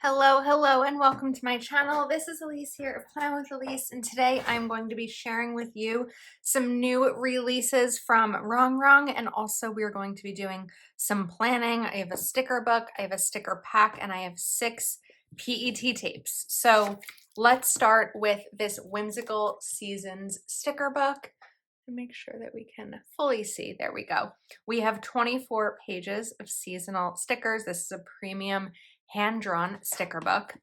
Hello, and welcome to my channel. This is Elise here of Plan with Elise, and today I'm going to be sharing with you some new releases from Wrong, and also we're going to be doing some planning. I have a sticker book, I have a sticker pack, and I have 6 PET tapes. So let's start with this Whimsical Seasons sticker book to make sure that we can fully see. There we go. We have 24 pages of seasonal stickers. This is a premium hand-drawn sticker book.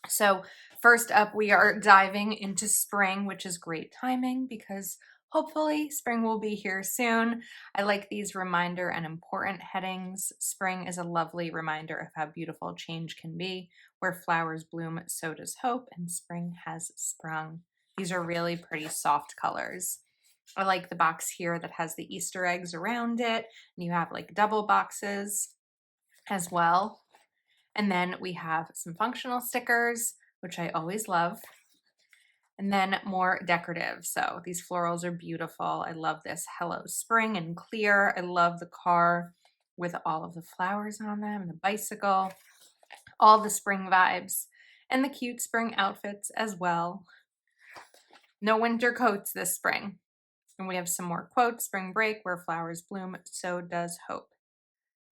So first up, we are diving into spring, which is great timing because hopefully spring will be here soon. I like these reminder and important headings. Spring is a lovely reminder of how beautiful change can be. Where flowers bloom, so does hope, and spring has sprung. These are really pretty soft colors. I like the box here that has the Easter eggs around it, and you have like double boxes as well. And then we have some functional stickers, which I always love. And then more decorative. So these florals are beautiful. I love this Hello Spring and clear. I love the car with all of the flowers on them, the bicycle, all the spring vibes, and the cute spring outfits as well. No winter coats this spring. And we have some more quotes. Spring break, where flowers bloom, so does hope.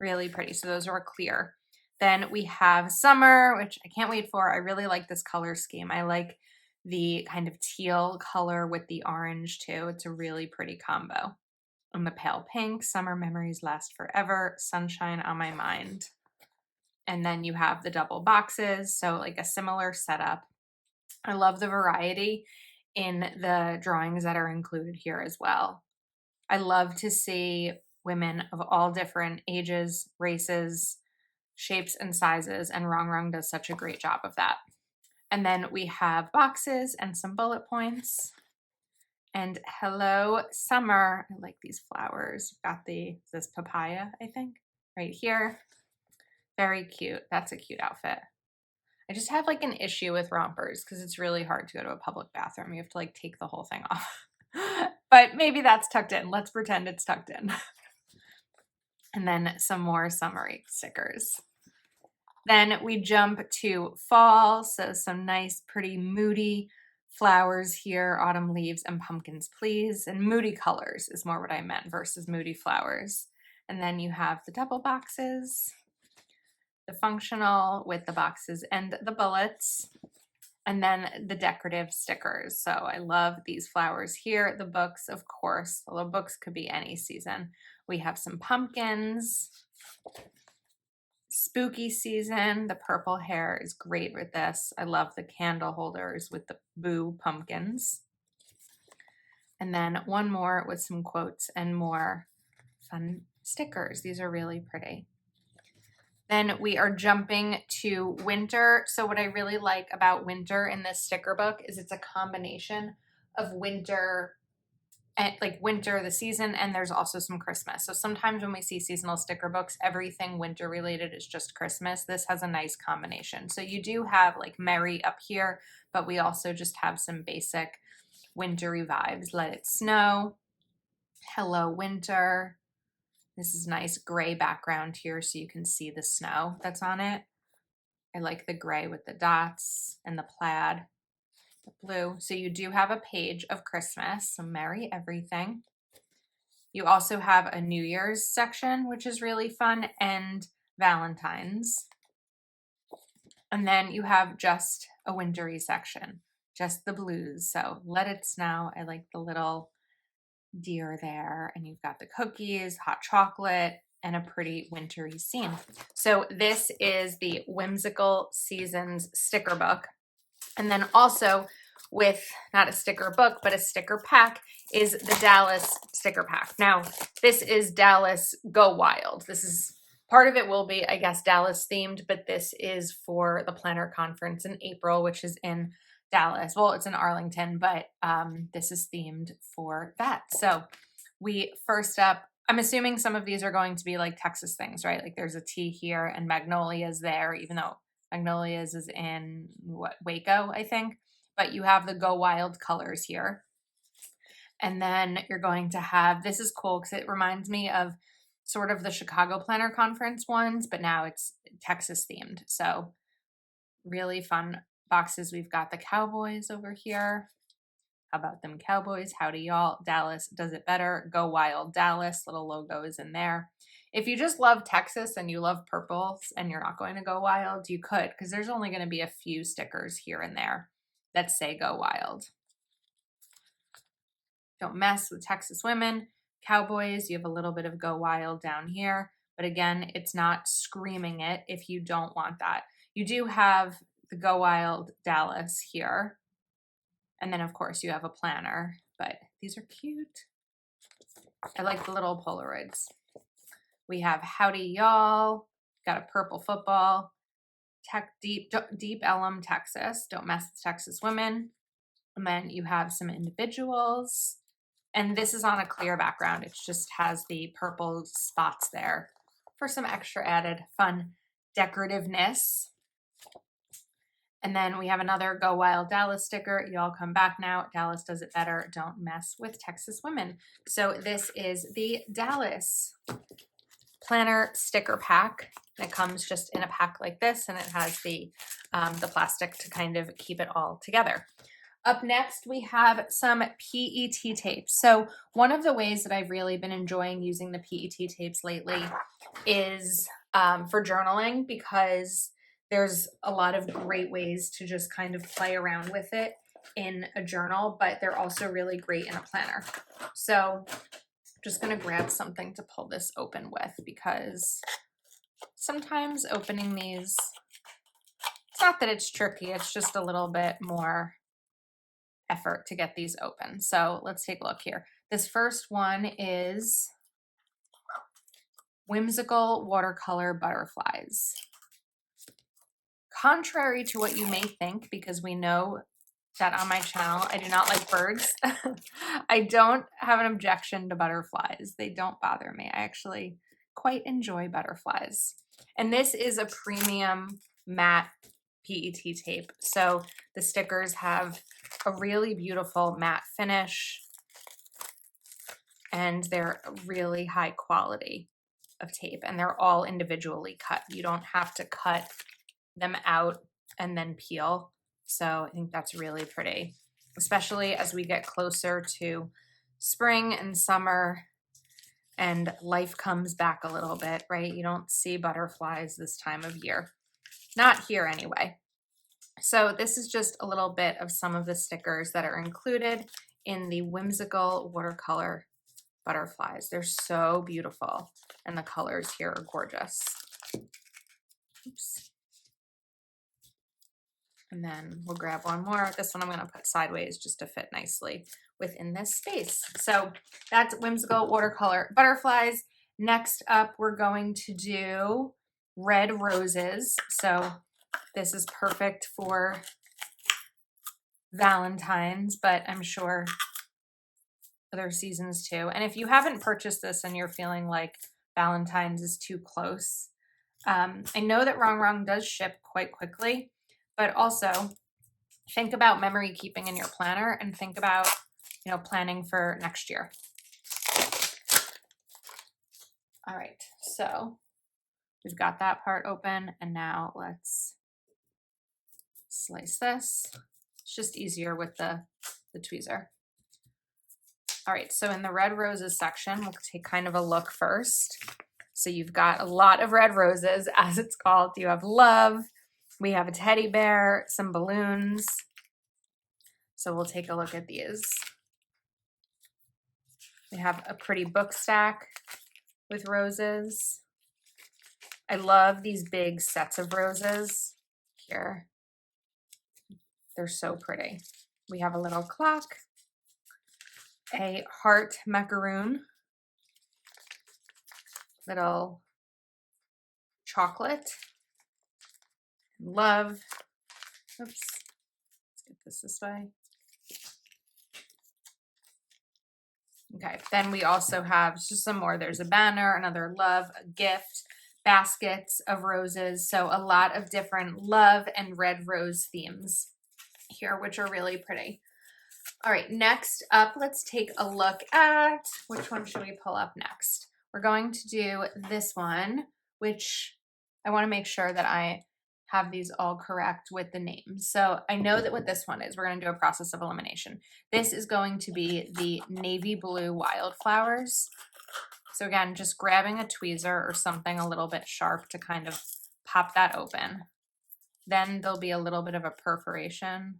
Really pretty. So those are clear. Then we have summer, which I can't wait for. I really like this color scheme. I like the kind of teal color with the orange too. It's a really pretty combo. And the pale pink, summer memories last forever, sunshine on my mind. And then you have the double boxes, so like a similar setup. I love the variety in the drawings that are included here as well. I love to see women of all different ages, races, shapes, and sizes, and Wrong does such a great job of that. And then we have boxes and some bullet points. And hello, summer. I like these flowers. Got this papaya, I think, right here. Very cute. That's a cute outfit. I just have like an issue with rompers because it's really hard to go to a public bathroom. You have to like take the whole thing off. But maybe that's tucked in. Let's pretend it's tucked in. And then some more summery stickers. Then we jump to fall. So some nice, pretty moody flowers here, autumn leaves and pumpkins, please. And moody colors is more what I meant versus moody flowers. And then you have the double boxes, the functional with the boxes and the bullets, and then the decorative stickers. So I love these flowers here. The books, of course, although books could be any season. We have some pumpkins. Spooky season. The purple hair is great with this. I love the candle holders with the boo pumpkins. And then one more with some quotes and more fun stickers. These are really pretty. Then we are jumping to winter. So what I really like about winter in this sticker book is it's a combination of winter and like winter, the season, and there's also some Christmas. So sometimes when we see seasonal sticker books, everything winter related is just Christmas. This has a nice combination. So you do have like merry up here, but we also just have some basic wintry vibes. Let it snow. Hello, winter. This is nice gray background here so you can see the snow that's on it. I like the gray with the dots and the plaid, the blue. So you do have a page of Christmas, so merry everything. You also have a New Year's section, which is really fun, and Valentine's. And then you have just a wintry section, just the blues. So let it snow. I like the little deer there, and you've got the cookies, hot chocolate, and a pretty wintry scene. So this is the Whimsical Seasons sticker book. And then also with not a sticker book, but a sticker pack is the Dallas sticker pack. Now, this is Dallas Go Wild. This is part of it will be, I guess, Dallas themed, but this is for the planner conference in April, which is in Dallas. Well, it's in Arlington, but this is themed for that. So we first up, I'm assuming some of these are going to be like Texas things, right? Like there's a T here and Magnolia's there, even though Magnolia's is in Waco, I think. But you have the Go Wild colors here. And then you're going to have, this is cool because it reminds me of sort of the Chicago Planner Conference ones, but now it's Texas themed. So really fun boxes. We've got the Cowboys over here. How about them Cowboys? Howdy y'all. Dallas does it better. Go Wild Dallas. Little logo is in there. If you just love Texas and you love purples and you're not going to go wild, you could, because there's only going to be a few stickers here and there that say go wild. Don't mess with Texas women. Cowboys, you have a little bit of go wild down here. But again, it's not screaming it if you don't want that. You do have the go wild Dallas here. And then, of course, you have a planner, but these are cute. I like the little Polaroids. We have Howdy Y'all, got a purple football, Deep Ellum, Texas, don't mess with Texas women. And then you have some individuals, and this is on a clear background. It just has the purple spots there for some extra added fun decorativeness. And then we have another Go Wild Dallas sticker. Y'all come back now. Dallas does it better. Don't mess with Texas women. So this is the Dallas planner sticker pack. It comes just in a pack like this, and it has the plastic to kind of keep it all together. Up next, we have some PET tapes. So one of the ways that I've really been enjoying using the PET tapes lately is for journaling, because there's a lot of great ways to just kind of play around with it in a journal, but they're also really great in a planner. So I'm just going to grab something to pull this open with, because sometimes opening these, it's not that it's tricky, it's just a little bit more effort to get these open. So let's take a look here. This first one is Whimsical Watercolor Butterflies. Contrary to what you may think, because we know that on my channel I do not like birds, I don't have an objection to butterflies. They don't bother me. I actually quite enjoy butterflies. And this is a premium matte PET tape. So the stickers have a really beautiful matte finish, and they're really high quality of tape, and they're all individually cut. You don't have to cut them out and then peel. So I think that's really pretty, especially as we get closer to spring and summer and life comes back a little bit, right? You don't see butterflies this time of year. Not here anyway. So this is just a little bit of some of the stickers that are included in the Whimsical Watercolor Butterflies. They're so beautiful, and the colors here are gorgeous. Oops. And then we'll grab one more. This one I'm going to put sideways just to fit nicely within this space. So that's Whimsical Watercolor Butterflies. Next up, we're going to do Red Roses. So this is perfect for Valentine's, but I'm sure other seasons too. And if you haven't purchased this and you're feeling like Valentine's is too close, I know that Wrong Wrong does ship quite quickly, but also think about memory keeping in your planner, and think about, you know, planning for next year. All right, so we've got that part open, and now let's slice this. It's just easier with the tweezer. All right, so in the Red Roses section, we'll take kind of a look first. So you've got a lot of red roses, as it's called. You have love. We have a teddy bear, some balloons. So we'll take a look at these. We have a pretty book stack with roses. I love these big sets of roses here. They're so pretty. We have a little clock, a heart macaroon, little chocolate, love. Oops, let's get this way. Okay, then we also have just some more. There's a banner, another love, a gift, baskets of roses. So a lot of different love and red rose themes here, which are really pretty. All right, next up, let's take a look at, which one should we pull up next? We're going to do this one, which I want to make sure that I have these all correct with the names. So I know that what this one is, we're going to do a process of elimination. This is going to be the navy blue wildflowers. So again, just grabbing a tweezer or something a little bit sharp to kind of pop that open. Then there'll be a little bit of a perforation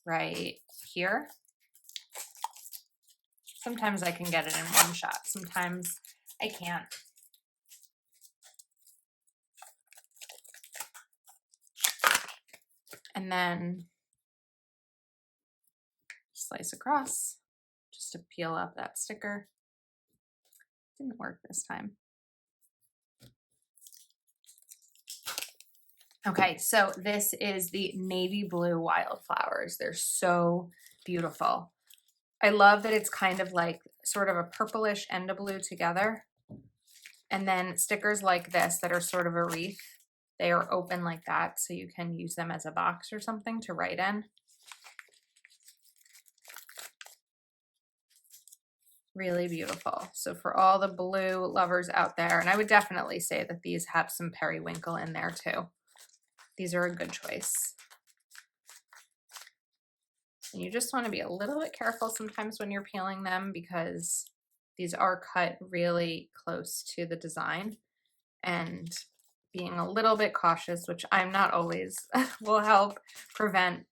right here. Sometimes I can get it in one shot. Sometimes I can't. And then slice across just to peel up that sticker. Didn't work this time. Okay, so this is the navy blue wildflowers. They're so beautiful. I love that it's kind of like sort of a purplish and a blue together. And then stickers like this that are sort of a wreath, they are open like that, so you can use them as a box or something to write in. Really beautiful. So for all the blue lovers out there, and I would definitely say that these have some periwinkle in there too. These are a good choice. And you just want to be a little bit careful sometimes when you're peeling them because these are cut really close to the design, and being a little bit cautious, which I'm not always, will help prevent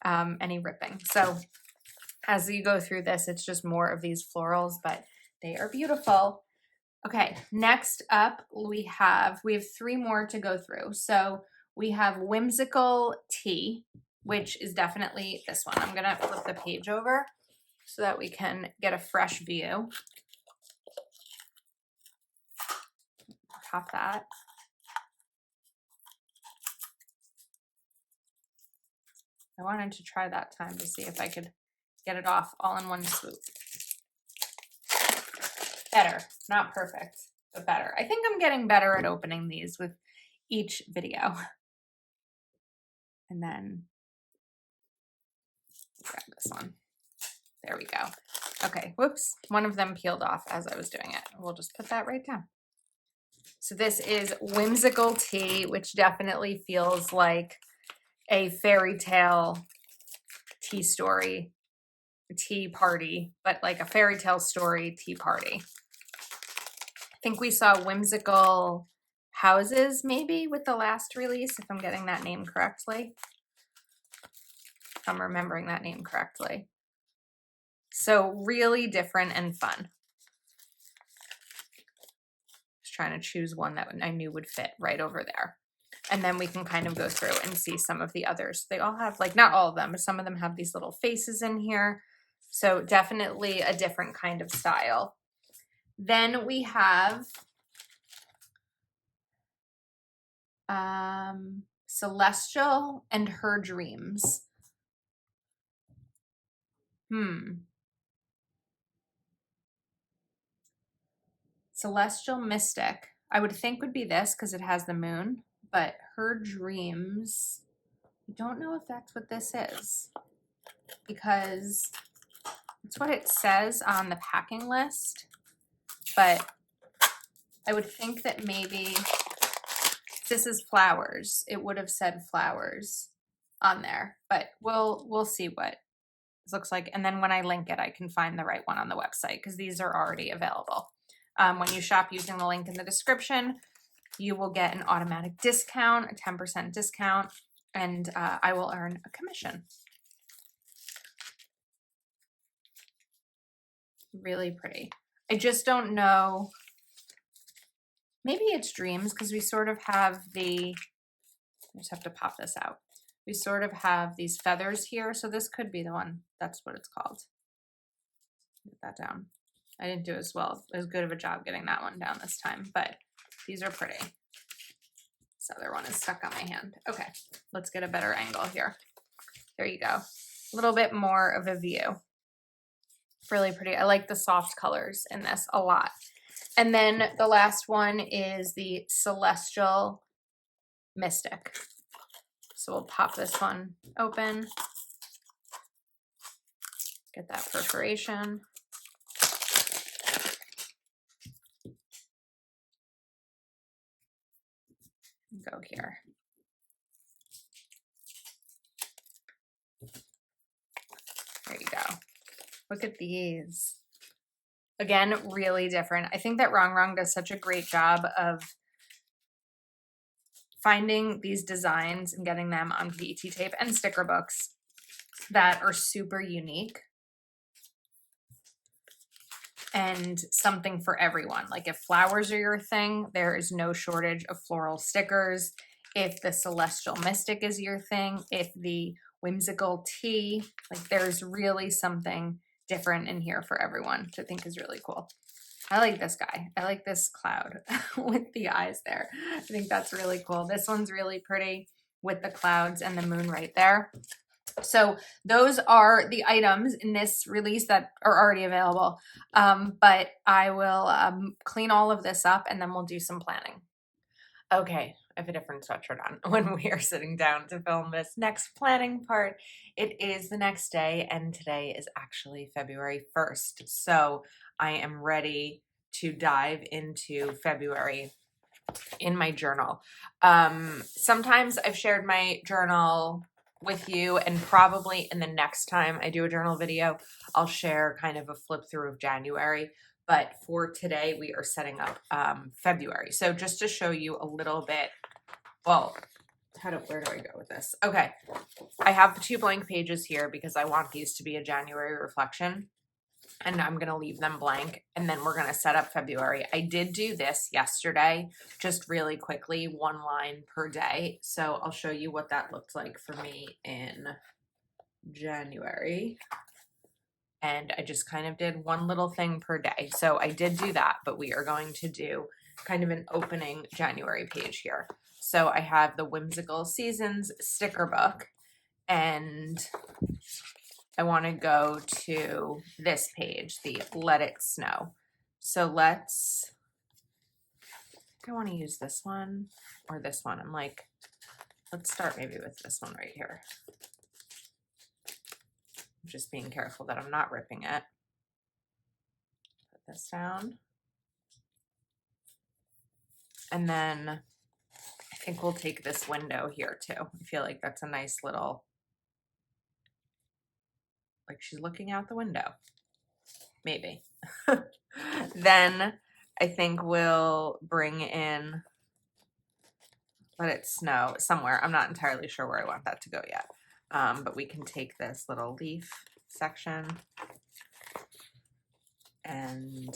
any ripping. So as you go through this, it's just more of these florals, but they are beautiful. Okay, next up we have 3 more to go through. So we have Whimsical Tea, which is definitely this one. I'm gonna flip the page over so that we can get a fresh view. Pop that. I wanted to try that time to see if I could get it off all in one swoop. Better, not perfect, but better. I think I'm getting better at opening these with each video. And then grab this one. There we go. Okay, whoops, one of them peeled off as I was doing it. We'll just put that right down. So this is Whimsical Tea, which definitely feels like a fairy tale tea story, tea party, but like a fairy tale story tea party. I think we saw Whimsical Houses maybe with the last release, if I'm getting that name correctly. If I'm remembering that name correctly. So really different and fun. Just trying to choose one that I knew would fit right over there. And then we can kind of go through and see some of the others. They all have, like, not all of them, but some of them have these little faces in here. So definitely a different kind of style. Then we have Celestial and Her Dreams. Celestial Mystic, I would think would be this because it has the moon, but Her Dreams, I don't know if that's what this is because it's what it says on the packing list, but I would think that maybe this is flowers. It would have said flowers on there, but we'll see what it looks like. And then when I link it, I can find the right one on the website because these are already available. When you shop using the link in the description, you will get an automatic discount, a 10% discount, and I will earn a commission. Really pretty. I just don't know. Maybe it's Dreams because we sort of have I just have to pop this out. We sort of have these feathers here, so this could be the one. That's what it's called. Get that down. I didn't do as good of a job getting that one down this time, but these are pretty. This other one is stuck on my hand. Okay, let's get a better angle here. There you go. A little bit more of a view. Really pretty. I like the soft colors in this a lot. And then the last one is the Celestial Mystic. So we'll pop this one open. Get that perforation. Go here. Look at these. Again, really different. I think that Wrong Wrong does such a great job of finding these designs and getting them on PET tape and sticker books that are super unique and something for everyone. Like if flowers are your thing, there is no shortage of floral stickers. If the Celestial Mystic is your thing, if the Whimsical tea, like there's really something different in here for everyone, which I think is really cool. I like this guy. I like this cloud with the eyes there. I think that's really cool. This one's really pretty with the clouds and the moon right there. So those are the items in this release that are already available. But I will clean all of this up and then we'll do some planning. Okay, I have a different sweatshirt on when we are sitting down to film this next planning part. It is the next day and today is actually February 1st. So I am ready to dive into February in my journal. Sometimes I've shared my journal with you, and probably in the next time I do a journal video, I'll share kind of a flip through of January. But for today, we are setting up February. So just to show you a little bit, well, where do I go with this? Okay, I have 2 blank pages here because I want these to be a January reflection. And I'm going to leave them blank, and then we're going to set up February. I did do this yesterday, just really quickly, 1 line per day. So I'll show you what that looked like for me in January. And I just kind of did 1 little thing per day. So I did do that, but we are going to do kind of an opening January page here. So I have the Whimsical Seasons sticker book, and I want to go to this page, the Let It Snow. So I want to use this one or this one. I'm like, let's start maybe with this one right here. I'm just being careful that I'm not ripping it. Put this down. And then I think we'll take this window here too. I feel like that's a nice little, like she's looking out the window. Maybe. Then I think we'll bring in Let It Snow somewhere. I'm not entirely sure where I want that to go yet. But we can take this little leaf section and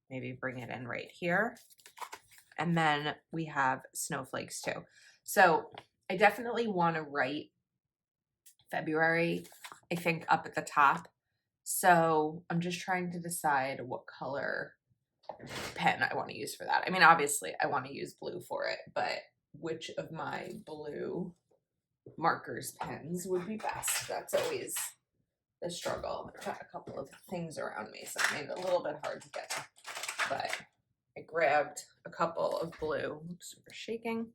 maybe bring it in right here. And then we have snowflakes too. So I definitely want to write February, I think, up at the top. So I'm just trying to decide what color pen I want to use for that. I mean, obviously I want to use blue for it, but which of my blue markers pens would be best? That's always the struggle. I've got a couple of things around me, so it made it a little bit hard to get, but I grabbed a couple of blue. Oops, we're shaking.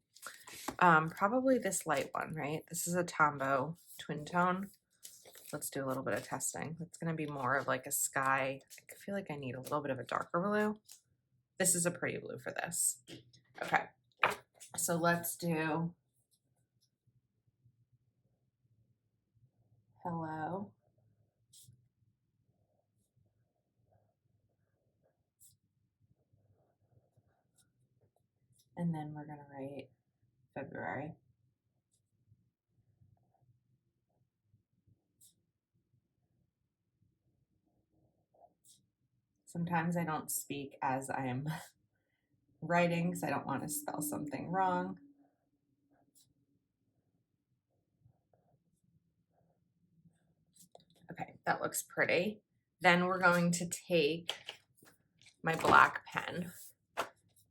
Probably this light one, right? This is a Tombow twin tone. Let's do a little bit of testing. It's going to be more of like a sky. I feel like I need a little bit of a darker blue. This is a pretty blue for this. Okay, so let's do hello. And then we're going to write February. Sometimes I don't speak as I am writing because I don't want to spell something wrong. Okay, that looks pretty. Then we're going to take my black pen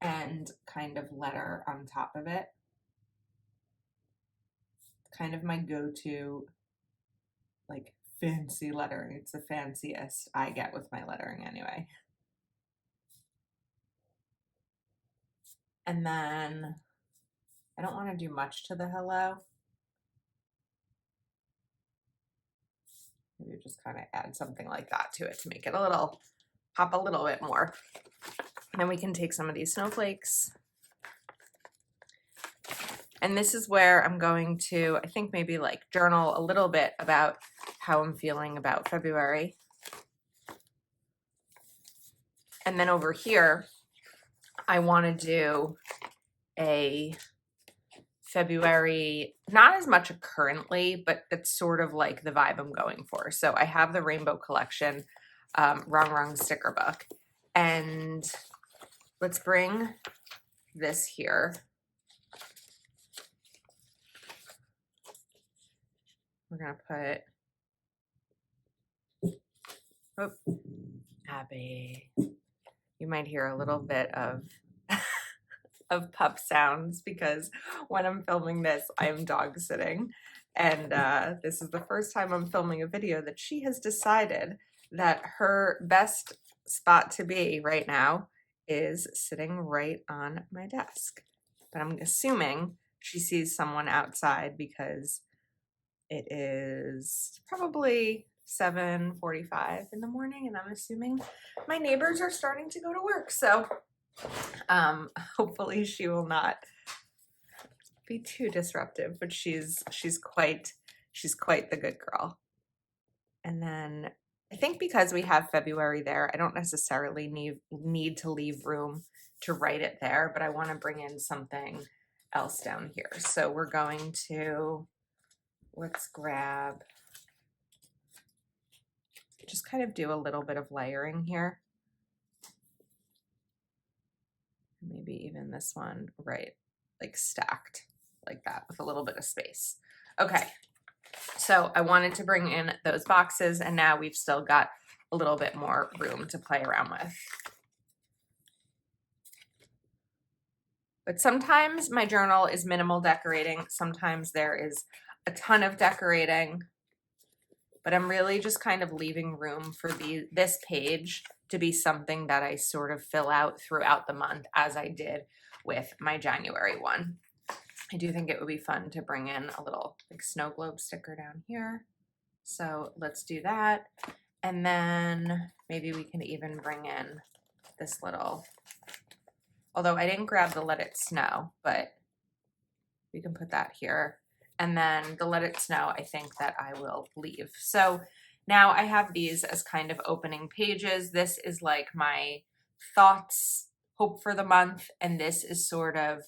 and kind of letter on top of it. Kind of my go-to, like, fancy lettering. It's the fanciest I get with my lettering anyway. And then I don't want to do much to the hello. Maybe just kind of add something like that to it to make it a little, pop a little bit more. And then we can take some of these snowflakes. And this is where I'm going to, I think maybe like journal a little bit about how I'm feeling about February. And then over here, I want to do a February, not as much currently, but it's sort of like the vibe I'm going for. So I have the Rainbow Collection Wrong sticker book. And let's bring this here. We're going to put, oh, Abby. You might hear a little bit of pup sounds because when I'm filming this, I'm dog sitting. And this is the first time I'm filming a video that she has decided that her best spot to be right now is sitting right on my desk. But I'm assuming she sees someone outside because it is probably 7:45 in the morning, and I'm assuming my neighbors are starting to go to work. So hopefully she will not be too disruptive, but she's quite the good girl. And then I think because we have February there, I don't necessarily need to leave room to write it there, but I want to bring in something else down here. So we're going to, let's grab, just kind of do a little bit of layering here. Maybe even this one, right, like stacked like that with a little bit of space. Okay, so I wanted to bring in those boxes, and now we've still got a little bit more room to play around with. But sometimes my journal is minimal decorating. Sometimes there is a ton of decorating, but I'm really just kind of leaving room for this page to be something that I sort of fill out throughout the month, as I did with my January one. I do think it would be fun to bring in a little like snow globe sticker down here. So let's do that. And then maybe we can even bring in this little, although I didn't grab the Let It Snow, but we can put that here. And then the Let It Snow, I think that I will leave. So now I have these as kind of opening pages. This is like my thoughts, hope for the month. And this is sort of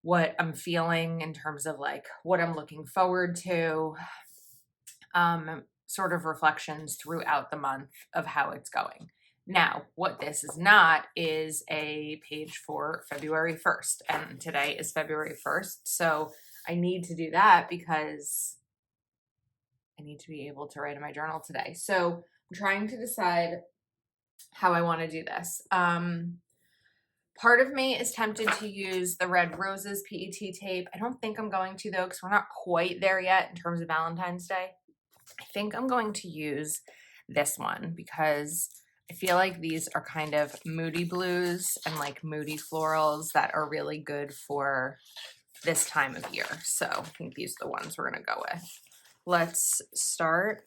what I'm feeling in terms of like what I'm looking forward to, sort of reflections throughout the month of how it's going. Now, what this is not is a page for February 1st, and today is February 1st, so I need to do that because I need to be able to write in my journal today. So I'm trying to decide how I want to do this. Part of me is tempted to use the Red Roses PET tape. I don't think I'm going to though, because we're not quite there yet in terms of Valentine's Day. I think I'm going to use this one because I feel like these are kind of moody blues and like moody florals that are really good for this time of year. So I think these are the ones we're going to go with. Let's start.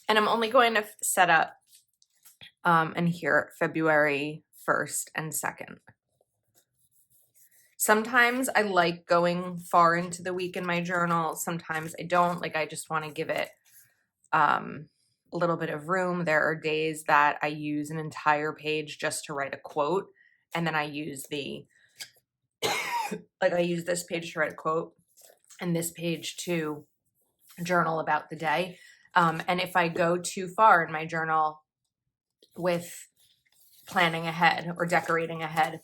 And I'm only going to set up in here February 1st and 2nd. Sometimes I like going far into the week in my journal. Sometimes I don't. Like I just want to give it a little bit of room. There are days that I use an entire page just to write a quote, and then I use the like I use this page to write a quote and this page to journal about the day. And if I go too far in my journal with planning ahead or decorating ahead,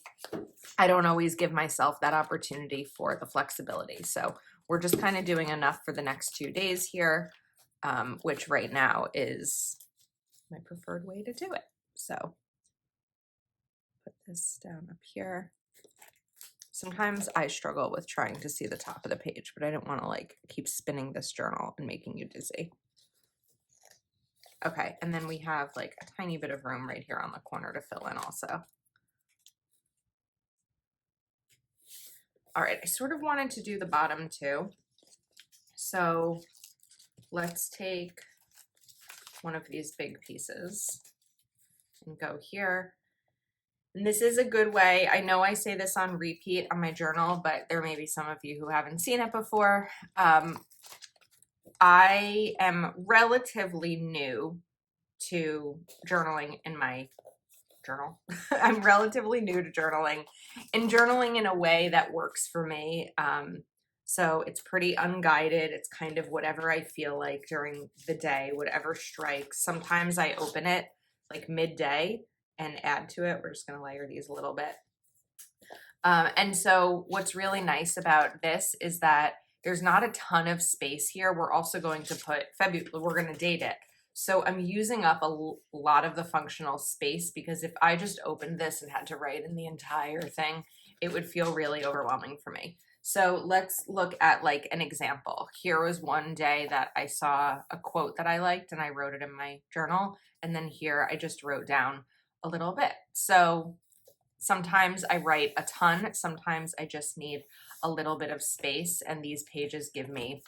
I don't always give myself that opportunity for the flexibility. So we're just kind of doing enough for the next 2 days here, which right now is my preferred way to do it. So put this down up here. Sometimes I struggle with trying to see the top of the page, but I don't want to like keep spinning this journal and making you dizzy. Okay, and then we have like a tiny bit of room right here on the corner to fill in also. All right, I sort of wanted to do the bottom too. So let's take one of these big pieces and go here. And this is a good way. I know I say this on repeat on my journal, but there may be some of you who haven't seen it before. I am relatively new to journaling in my journal. I'm relatively new to journaling and journaling in a way that works for me. So it's pretty unguided. It's kind of whatever I feel like during the day, whatever strikes. Sometimes I open it like midday and add to it. We're just going to layer these a little bit. And so what's really nice about this is that there's not a ton of space here. We're also going to put February, we're going to date it. So I'm using up a lot of the functional space, because if I just opened this and had to write in the entire thing, it would feel really overwhelming for me. So let's look at like an example. Here was one day that I saw a quote that I liked and I wrote it in my journal. And then here I just wrote down a little bit. So sometimes I write a ton, sometimes I just need a little bit of space, and these pages give me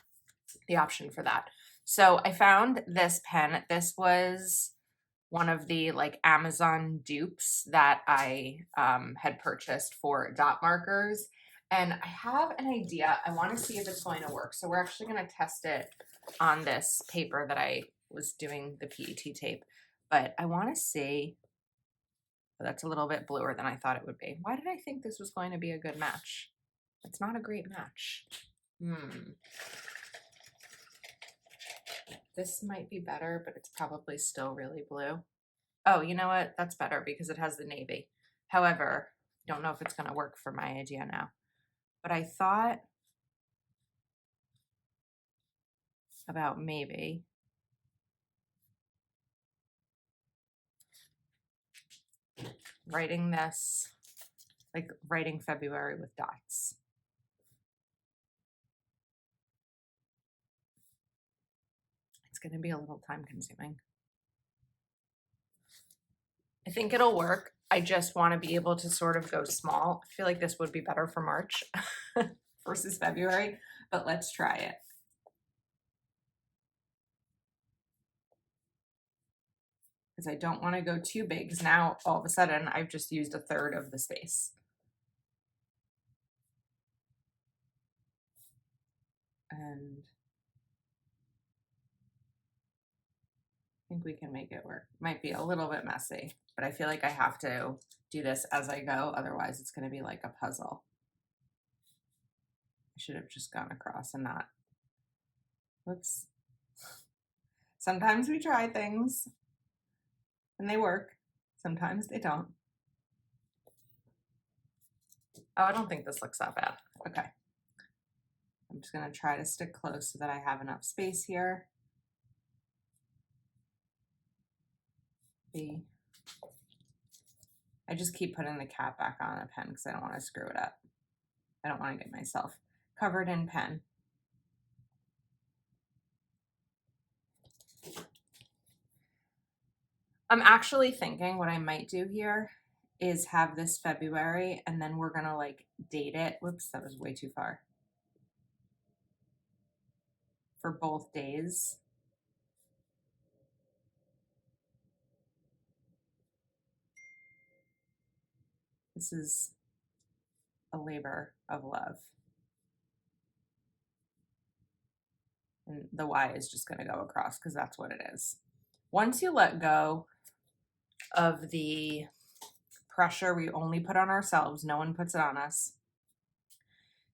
the option for that. So I found this pen. This was one of the like Amazon dupes that I had purchased for dot markers. And I have an idea. I want to see if it's going to work. So we're actually going to test it on this paper that I was doing the PET tape. But I want to see. That's a little bit bluer than I thought it would be. Why did I think this was going to be a good match? It's not a great match. This might be better, but it's probably still really blue. Oh, you know what? That's better because it has the navy. However, I don't know if it's going to work for my idea now. But I thought about maybe writing this, like writing February with dots. It's going to be a little time consuming. I think it'll work. I just want to be able to sort of go small. I feel like this would be better for March versus February, but let's try it. Because I don't want to go too big, because now all of a sudden I've just used a third of the space. And I think we can make it work. Might be a little bit messy, but I feel like I have to do this as I go. Otherwise it's going to be like a puzzle. I should have just gone across and not. Whoops. Sometimes we try things and they work. Sometimes they don't. Oh, I don't think this looks that bad. Okay. I'm just going to try to stick close so that I have enough space here. I just keep putting the cap back on the pen because I don't want to screw it up. I don't want to get myself covered in pen. I'm actually thinking what I might do here is have this February and then we're gonna like date it. Whoops, that was way too far. For both days. This is a labor of love. And the Y is just gonna go across because that's what it is. Once you let go of the pressure we only put on ourselves, no one puts it on us,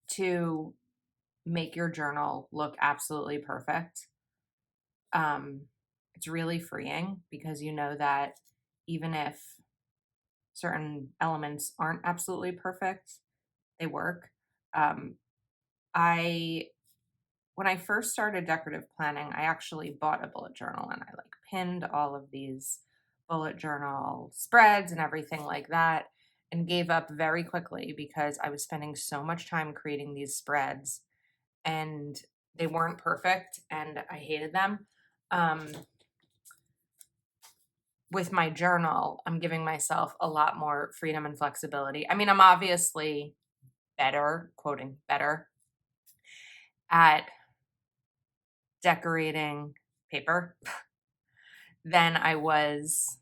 to make your journal look absolutely perfect, it's really freeing, because you know that even if certain elements aren't absolutely perfect, they work. When I first started decorative planning, I actually bought a bullet journal and I like pinned all of these bullet journal spreads and everything like that, and gave up very quickly because I was spending so much time creating these spreads and they weren't perfect and I hated them. With my journal, I'm giving myself a lot more freedom and flexibility. I mean, I'm obviously better, quoting better, at decorating paper than I was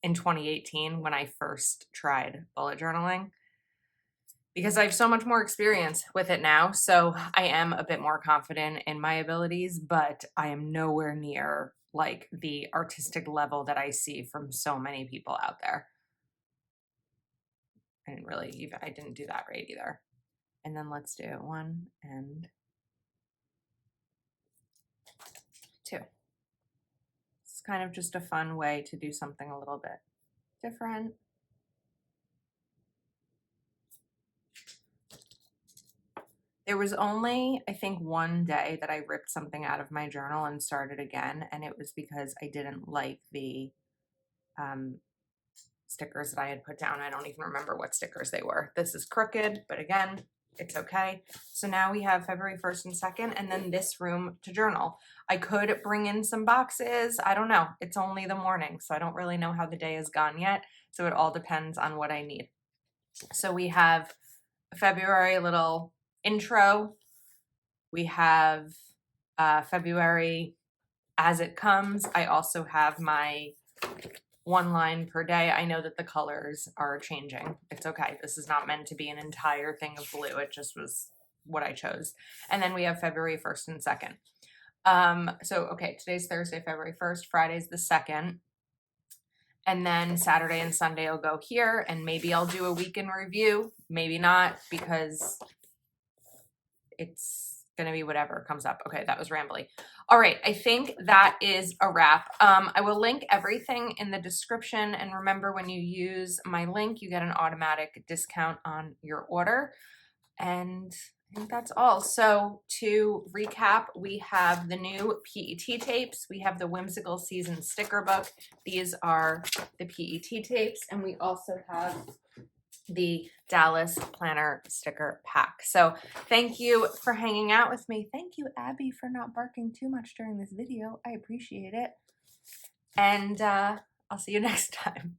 in 2018 when I first tried bullet journaling, because I have so much more experience with it now. So I am a bit more confident in my abilities, but I am nowhere near like the artistic level that I see from so many people out there. I didn't do that right either. And then let's do 1 and 2. It's kind of just a fun way to do something a little bit different. There was only, I think, one day that I ripped something out of my journal and started again, and it was because I didn't like the stickers that I had put down. I don't even remember what stickers they were. This is crooked, but again, it's okay. So now we have February 1st and 2nd, and then this room to journal. I could bring in some boxes. I don't know. It's only the morning, so I don't really know how the day has gone yet. So it all depends on what I need. So we have February little intro. We have February as it comes. I also have my 1 line per day. I know that the colors are changing. It's okay. This is not meant to be an entire thing of blue. It just was what I chose. And then we have February 1st and 2nd. So, okay, today's Thursday, February 1st. Friday's the 2nd. And then Saturday and Sunday will go here, and maybe I'll do a week in review. Maybe not, because it's going to be whatever comes up. Okay, that was rambly. All right, I think that is a wrap. I will link everything in the description. And remember, when you use my link, you get an automatic discount on your order. And I think that's all. So to recap, we have the new PET tapes. We have the Whimsical Season sticker book. These are the PET tapes. And we also have the Dallas Planner sticker pack. So thank you for hanging out with me. Thank you, Abby, for not barking too much during this video. I appreciate it. And I'll see you next time.